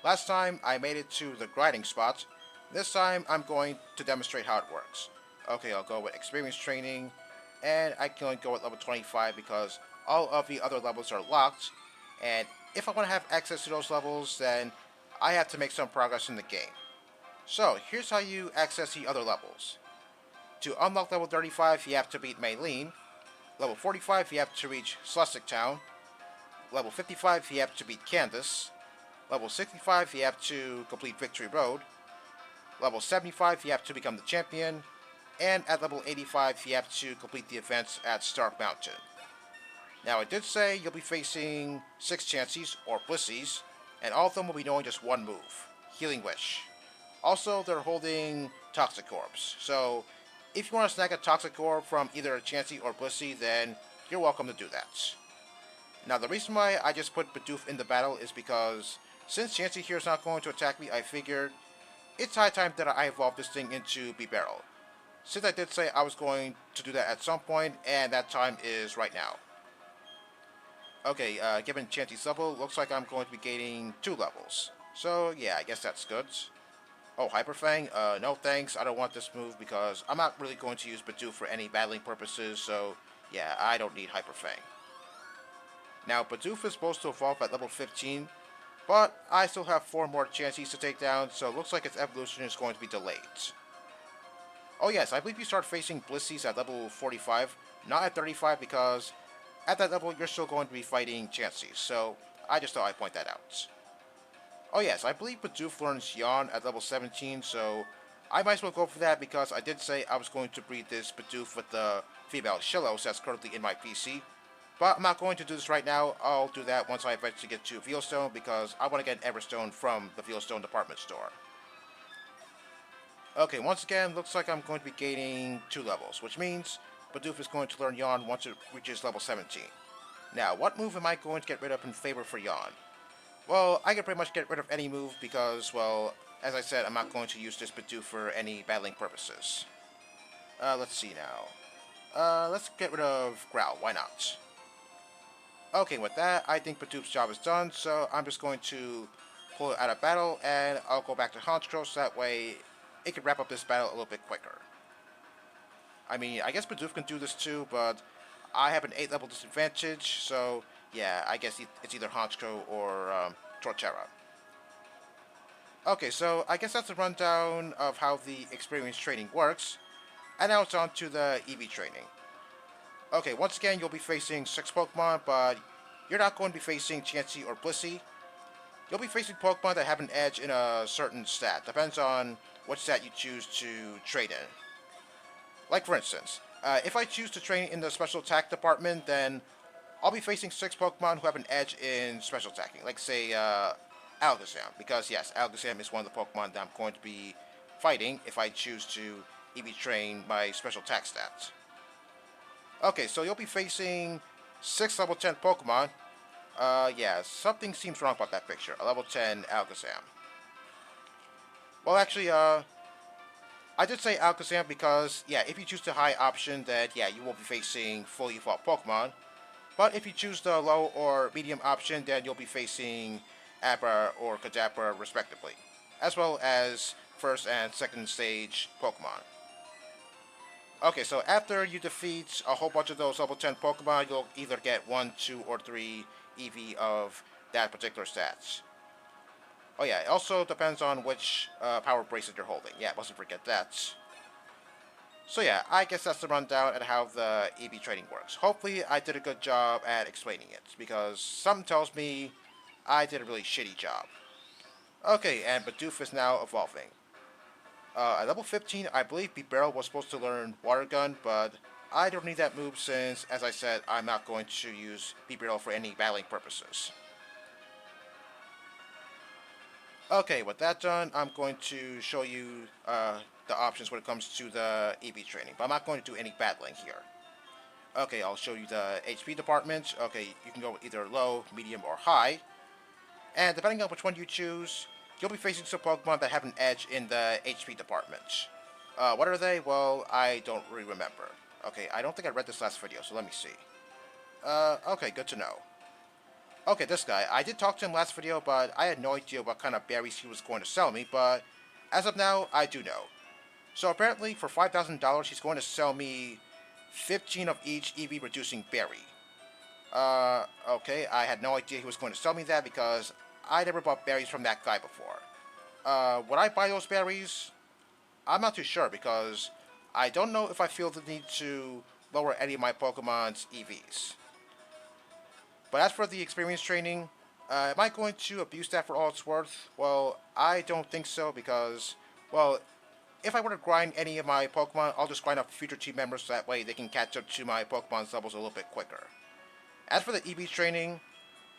Last time I made it to the grinding spot. This time I'm going to demonstrate how it works. Okay, I'll go with experience training, and I can only go with level 25 because all of the other levels are locked, and if I want to have access to those levels, then I have to make some progress in the game. So, here's how you access the other levels. To unlock level 35, you have to beat Maylene. Level 45, you have to reach Solaceon Town. Level 55, you have to beat Candace. Level 65, you have to complete Victory Road. Level 75, you have to become the champion. And at level 85, you have to complete the events at Stark Mountain. Now, I did say you'll be facing 6 Chanseys, or Blissies, and all of them will be knowing just one move, Healing Wish. Also, they're holding Toxic Orbs, so if you want to snag a Toxic Orb from either a Chansey or Blissey, then you're welcome to do that. Now, the reason why I just put Bidoof in the battle is because since Chansey here is not going to attack me, I figured it's high time that I evolve this thing into Bibarel. Since I did say I was going to do that at some point, and that time is right now. Okay, given Chansey's level, looks like I'm going to be gaining 2 levels. So, yeah, I guess that's good. Oh, Hyper Fang? No thanks, I don't want this move because I'm not really going to use Bidoof for any battling purposes, so yeah, I don't need Hyper Fang. Now, Bidoof is supposed to evolve at level 15, but I still have 4 more Chanseys to take down, so it looks like its evolution is going to be delayed. Oh yes, I believe you start facing Blissies at level 45, not at 35 because at that level you're still going to be fighting Chanseys, so I just thought I'd point that out. Oh yes, I believe Bidoof learns Yawn at level 17, so I might as well go for that because I did say I was going to breed this Bidoof with the female Shellos that's currently in my PC. But I'm not going to do this right now. I'll do that once I eventually get to Veilstone because I want to get an Everstone from the Veilstone department store. Okay, once again, looks like I'm going to be gaining 2 levels, which means Bidoof is going to learn Yawn once it reaches level 17. Now, what move am I going to get rid of in favor for Yawn? Well, I can pretty much get rid of any move because, well, as I said, I'm not going to use this Bidoof for any battling purposes. Let's see now. Let's get rid of Growl, why not? Okay, with that, I think Bidoof's job is done, so I'm just going to pull it out of battle, and I'll go back to Honchkrow so that way it can wrap up this battle a little bit quicker. I mean, I guess Bidoof can do this too, but I have an 8 level disadvantage, so yeah, I guess it's either Honchkrow or Torterra. Okay, so I guess that's a rundown of how the experience training works, and now it's on to the EV training. Okay, once again, you'll be facing 6 Pokemon, but you're not going to be facing Chansey or Blissey. You'll be facing Pokemon that have an edge in a certain stat. Depends on what stat you choose to trade in. Like for instance, if I choose to train in the Special Attack department, then I'll be facing 6 Pokemon who have an edge in Special Attacking. Like say, Alakazam. Because yes, Alakazam is one of the Pokemon that I'm going to be fighting if I choose to EV train my Special Attack stats. Okay, so you'll be facing 6 level 10 Pokemon. Yeah, something seems wrong about that picture. A level 10 Alakazam. Well, actually, I did say Alakazam because, yeah, if you choose the high option, then, yeah, you will be facing fully evolved Pokemon. But if you choose the low or medium option, then you'll be facing Abra or Kadabra, respectively. As well as first and second stage Pokemon. Okay, so after you defeat a whole bunch of those level 10 Pokemon, you'll either get 1, 2, or 3 EV of that particular stats. Oh yeah, it also depends on which power bracelet you're holding. Yeah, mustn't forget that. So yeah, I guess that's the rundown at how the EV training works. Hopefully I did a good job at explaining it, because something tells me I did a really shitty job. Okay, and Bidoof is now evolving. At level 15, I believe Bibarel was supposed to learn Water Gun, but I don't need that move since, as I said, I'm not going to use Bibarel for any battling purposes. Okay, with that done, I'm going to show you the options when it comes to the EV training, but I'm not going to do any battling here. Okay, I'll show you the HP department. Okay, you can go with either low, medium, or high. And depending on which one you choose, you'll be facing some Pokemon that have an edge in the HP department. What are they? Well, I don't really remember. Okay, I don't think I read this last video, so let me see. Okay, good to know. Okay, this guy. I did talk to him last video, but I had no idea what kind of berries he was going to sell me, but as of now, I do know. So apparently, for $5,000, he's going to sell me 15 of each EV reducing berry. Okay, I had no idea he was going to sell me that because I never bought berries from that guy before. Would I buy those berries? I'm not too sure because I don't know if I feel the need to lower any of my Pokemon's EVs. But as for the experience training, am I going to abuse that for all it's worth? Well, I don't think so because, well, if I were to grind any of my Pokemon, I'll just grind up future team members so that way they can catch up to my Pokemon's levels a little bit quicker. As for the EV training,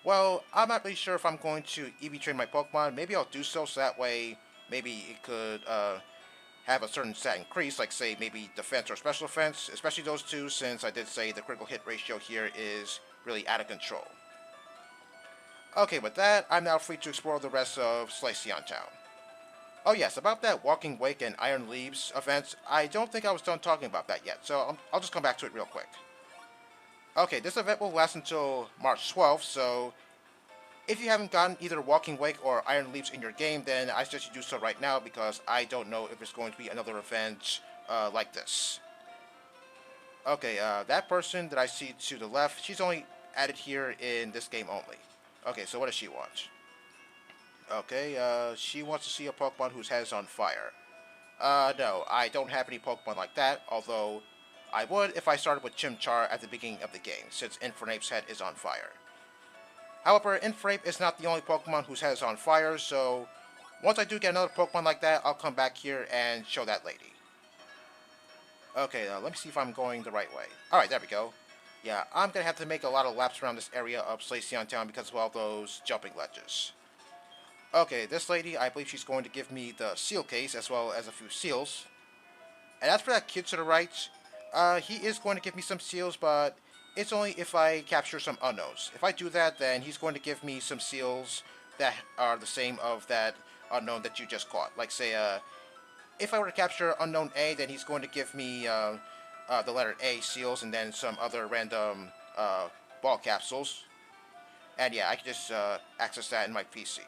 well, I'm not really sure if I'm going to EV train my Pokemon. Maybe I'll do so that way maybe it could have a certain stat increase, like say maybe defense or special defense, especially those two since I did say the critical hit ratio here is really out of control. Okay, with that, I'm now free to explore the rest of Solaceon Town. Oh yes, about that Walking Wake and Iron Leaves events, I don't think I was done talking about that yet, so I'll just come back to it real quick. Okay, this event will last until March 12th, so if you haven't gotten either Walking Wake or Iron Leaves in your game, then I suggest you do so right now because I don't know if it's going to be another event like this. Okay, that person that I see to the left, she's only added here in this game only. Okay, so what does she want? Okay, she wants to see a Pokemon whose head is on fire. No, I don't have any Pokemon like that, although I would if I started with Chimchar at the beginning of the game, since Infernape's head is on fire. However, Infernape is not the only Pokemon whose head is on fire, so once I do get another Pokemon like that, I'll come back here and show that lady. Okay, let me see if I'm going the right way. Alright, there we go. Yeah, I'm gonna have to make a lot of laps around this area of Solaceon Town because of all those jumping ledges. Okay, this lady, I believe she's going to give me the seal case as well as a few seals. And as for that kid to the right, he is going to give me some seals, but it's only if I capture some unknowns. If I do that, then he's going to give me some seals that are the same of that unknown that you just caught. Like say, if I were to capture unknown A, then he's going to give me the letter A seals and then some other random ball capsules. And yeah, I can just access that in my PC.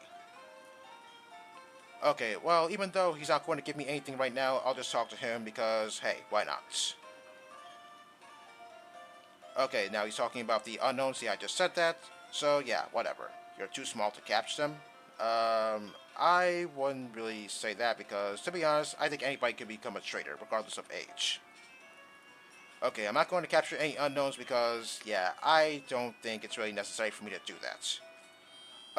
Okay, well, even though he's not going to give me anything right now, I'll just talk to him because, hey, why not? Okay, now he's talking about the unknowns. Yeah, I just said that. So, yeah, whatever. You're too small to catch them. I wouldn't really say that because, to be honest, I think anybody can become a trader, regardless of age. Okay, I'm not going to capture any unknowns because, yeah, I don't think it's really necessary for me to do that.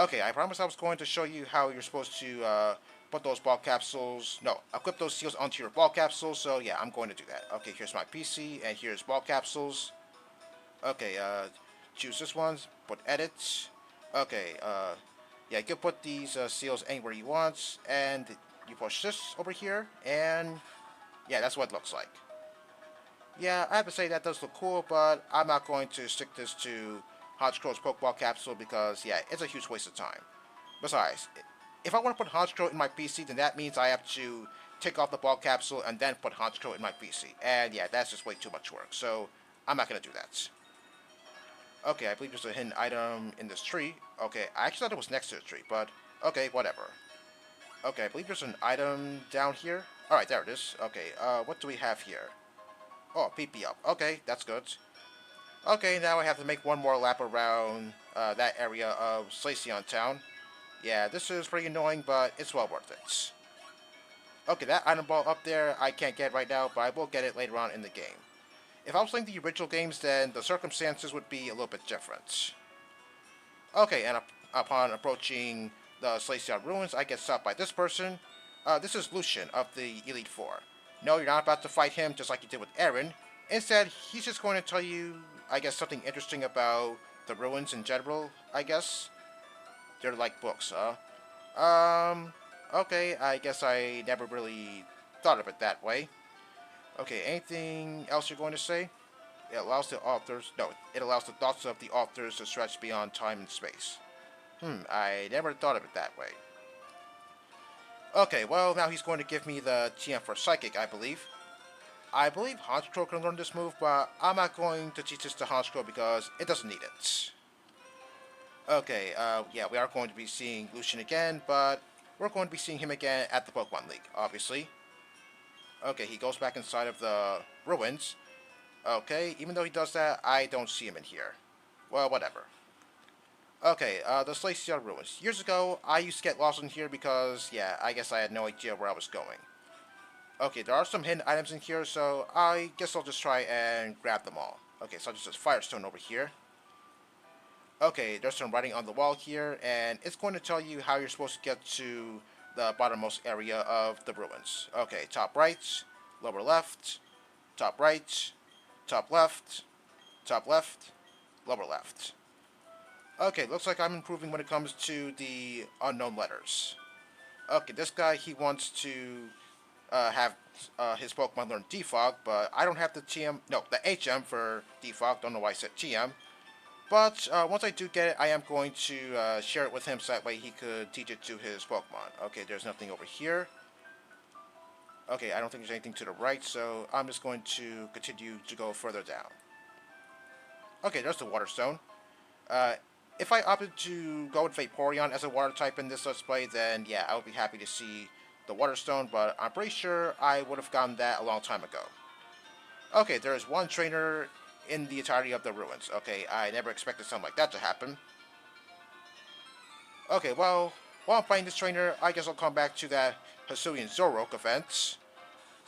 Okay, I promised I was going to show you how you're supposed to put those ball capsules, no, equip those seals onto your ball capsules, so yeah, I'm going to do that. Okay, here's my PC, and here's ball capsules. Okay, choose this one, put edits. Okay, yeah, you can put these seals anywhere you want, and you push this over here, and yeah, that's what it looks like. Yeah, I have to say that does look cool, but I'm not going to stick this to Honchkro's Pokeball capsule because, yeah, it's a huge waste of time. Besides, if I want to put Honchkrow in my PC, then that means I have to take off the ball capsule and then put Honchkrow in my PC. And yeah, that's just way too much work, so I'm not going to do that. Okay, I believe there's a hidden item in this tree. Okay, I actually thought it was next to the tree, but okay, whatever. Okay, I believe there's an item down here. Alright, there it is. Okay, what do we have here? Oh, PP up. Okay, that's good. Okay, now I have to make one more lap around that area of Solaceon Town. Yeah, this is pretty annoying, but it's well worth it. Okay, that item ball up there I can't get right now, but I will get it later on in the game. If I was playing the original games, then the circumstances would be a little bit different. Okay, and upon approaching the Solaceon Ruins, I get stopped by this person. This is Lucian of the Elite Four. No, you're not about to fight him just like you did with Aaron. Instead, he's just going to tell you, I guess, something interesting about the ruins in general, I guess. They're like books, huh? Okay, I guess I never really thought of it that way. Okay, anything else you're going to say? It allows the authors, no, it allows the thoughts of the authors to stretch beyond time and space. I never thought of it that way. Okay, well, now he's going to give me the TM for Psychic, I believe. I believe Honchkrow can learn this move, but I'm not going to teach this to Honchkrow because it doesn't need it. Okay, yeah, we are going to be seeing Lucian again, but we're going to be seeing him again at the Pokemon League, obviously. Okay, he goes back inside of the ruins. Okay, even though he does that, I don't see him in here. Well, whatever. Okay, the Solaceon ruins. Years ago, I used to get lost in here because, yeah, I guess I had no idea where I was going. Okay, there are some hidden items in here, so I guess I'll just try and grab them all. Okay, so I'll just use Firestone over here. Okay, there's some writing on the wall here, and it's going to tell you how you're supposed to get to the bottommost area of the ruins. Okay, top right, lower left, top right, top left, top left, lower left. Okay, looks like I'm improving when it comes to the unknown letters. Okay, this guy, he wants to have his Pokemon learn Defog, but I don't have the TM, no, the HM for Defog, don't know why I said TM. But once I do get it, I am going to share it with him so that way he could teach it to his Pokemon. Okay, there's nothing over here. Okay, I don't think there's anything to the right, so I'm just going to continue to go further down. Okay, there's the Water Stone. Uh, if I opted to go with Vaporeon as a water type in this Let's Play, then yeah, I would be happy to see the Water Stone, but I'm pretty sure I would have gotten that a long time ago. Okay, there is one trainer in the entirety of the ruins. Okay, I never expected something like that to happen. Okay, well, while I'm playing this trainer, I guess I'll come back to that Hisuian Zoroark event,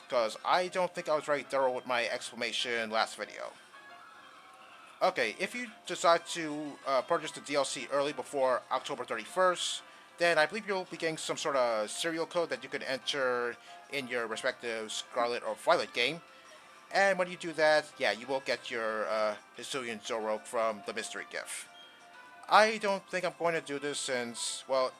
because I don't think I was very thorough with my explanation last video. Okay, if you decide to purchase the DLC early before October 31st, then I believe you'll be getting some sort of serial code that you can enter in your respective Scarlet or Violet game. And when you do that, yeah, you will get your Hisuian Zoroark from the mystery gift. I don't think I'm going to do this since, well,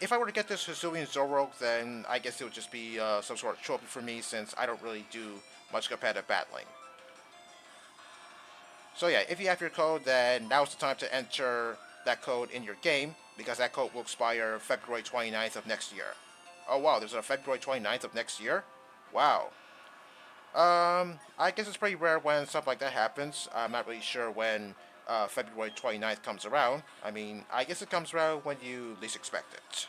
if I were to get this Hisuian Zoroark, then I guess it would just be some sort of trophy for me since I don't really do much competitive battling. So yeah, if you have your code, then now's the time to enter that code in your game, because that code will expire February 29th of next year. Oh wow, there's a February 29th of next year? Wow. I guess it's pretty rare when stuff like that happens. I'm not really sure when February 29th comes around. I mean, I guess it comes around when you least expect it.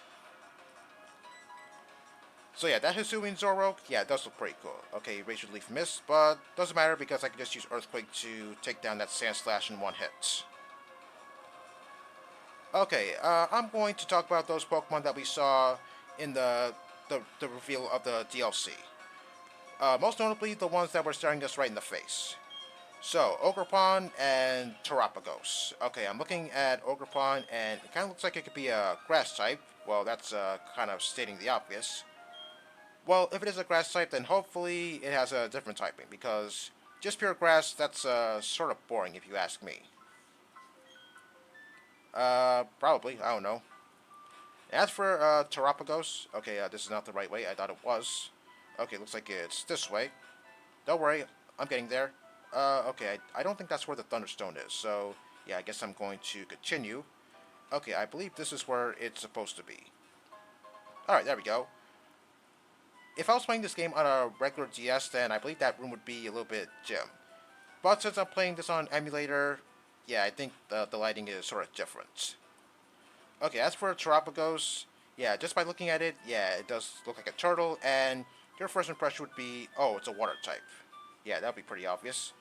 So yeah, that Hisuian Zoroark, yeah, it does look pretty cool. Okay, Razor Leaf Mist, but doesn't matter because I can just use Earthquake to take down that Sandslash in one hit. Okay, I'm going to talk about those Pokemon that we saw in the reveal of the DLC. Most notably, the ones that were staring us right in the face. So, Ogerpon and Terapagos. Okay, I'm looking at Ogerpon, and it kind of looks like it could be a grass type. Well, that's kind of stating the obvious. Well, if it is a grass type, then hopefully it has a different typing, because just pure grass, that's sort of boring if you ask me. Probably, I don't know. As for Terapagos, okay, this is not the right way, I thought it was. Okay, looks like it's this way. Don't worry, I'm getting there. Okay, I don't think that's where the Thunderstone is, so yeah, I guess I'm going to continue. Okay, I believe this is where it's supposed to be. Alright, there we go. If I was playing this game on a regular DS, then I believe that room would be a little bit dim. But since I'm playing this on emulator, yeah, I think the lighting is sort of different. Okay, as for Terapagos, yeah, just by looking at it, yeah, it does look like a turtle, and your first impression would be, oh, it's a water type. Yeah, that would be pretty obvious.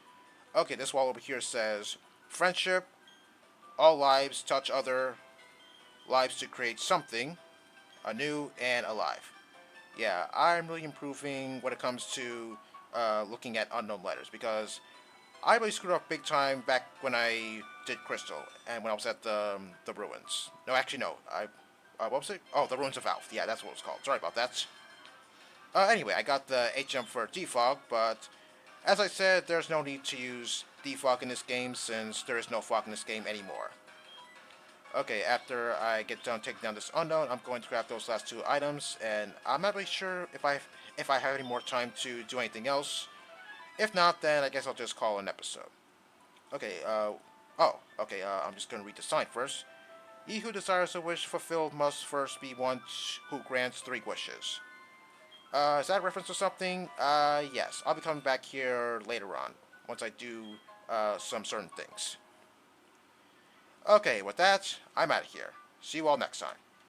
Okay, this wall over here says, friendship, all lives touch other lives to create something, anew and alive. Yeah, I'm really improving when it comes to looking at unknown letters, because I really screwed up big time back when I did Crystal and when I was at the ruins. No, actually, no. What was it? Oh, the ruins of Alph. Yeah, that's what it's called. Sorry about that. Anyway, I got the HM for Defog, but as I said, there's no need to use Defog in this game since there is no fog in this game anymore. Okay, after I get done taking down this unknown, I'm going to grab those last two items, and I'm not really sure if I have any more time to do anything else. If not, then I guess I'll just call an episode. Okay, okay, I'm just going to read the sign first. He who desires a wish fulfilled must first be one who grants three wishes. Is that a reference to something? Yes. I'll be coming back here later on, once I do, some certain things. Okay, with that, I'm out of here. See you all next time.